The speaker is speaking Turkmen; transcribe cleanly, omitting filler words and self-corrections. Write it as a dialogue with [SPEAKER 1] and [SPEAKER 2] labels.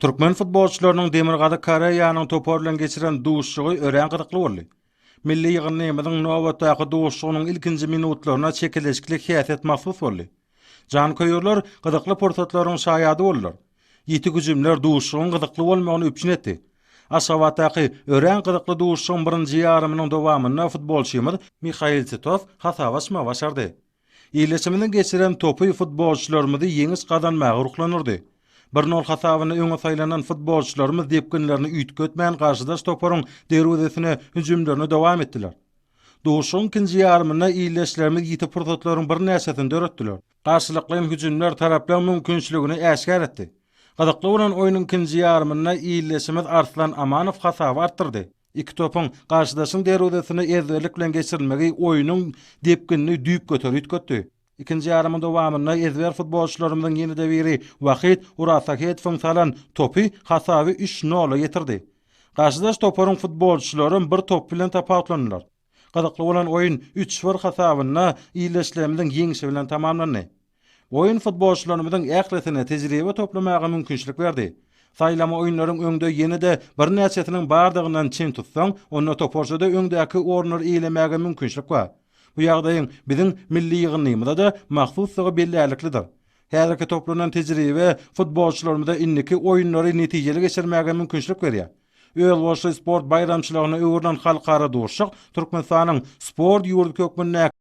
[SPEAKER 1] Türkmen futbolçylarynyň Demirgazy Koreýanyň topar bilen geçiren duşşugy ören gyzykly boldy. Milli ýygnymyň nowatdaky duşşugynyň ilkinji minutlaryna çekilişlik häsiýet mahsus boldy. Jan köýürler gyzykly pursatlaryň şaýady boldylar. Ýeti güjümler duşşugyň gyzykly bolmagyny üpçün etdi. Aşawatdaky ören gyzykly duşşugyň birinji ýarymynyň dowamyna futbolçymyz Mihail Titov hasawaşma başardy. Ýyleşiminden geçiren topu futbolçylarymyzy ýeňiş gazanmagy ruklanyrdy. 1-0 hasabyna öňe saýlanan futbolçylarymyz depkinlerini üýtgetmän garşydaş toparyň derwezesine hüjümlerini dowam etdiler. Duşuň ikinji ýarymyna ýyleşlerimiz ýeti pursatlaryň bir näçesini döretdiler. Garşylykly hüjümler taraplaryň mümkinçiligini äşkär etdi. Gyzykly bolan oýunyň ikinji ýarymyna ýyleşimiz Arslan Amanow hasaby artdyrdy. İki topun garşydaşyň derwezesine ezberlik bilen geçirilmegi oýunyň depkinini düýüp götürýetdi. İkinji ýarymyň dowamyna ezber futbolçylarymyň ýene-de biri Wahid Urasaket funksalan topu hasaby 3-0 ýetirdi. Garşydaş toparyň futbolçylary bir top bilen tapawlandylar. Gyzykly bolan oýun 3-1 hasabyna ýyleşlerimiň ýeňişi bilen tamamlandy. Oýun futbolçylarymyň ähletine tejribe toplamagy mümkinçilik berdi. Saýlama oýunlaryň öňde ýene-de bir näçesiniň bardygyndan çyn tutsaň, onda toparşada öňdäki ornary iýlemäge mümkinçilik bar. Bu ýagdaýyň biziň milli ýygnymyzda da mahsuslygy belläliklidir. Häzirki toplanan tejribe futbolçylarymyza inniki oýunlary netijeli geçirmäge mümkinçilik berýär. Ölboşly sport bayramçylygyna öwrülen halkara duşşuk Türkmenistanyň sport ýurdu kökmünde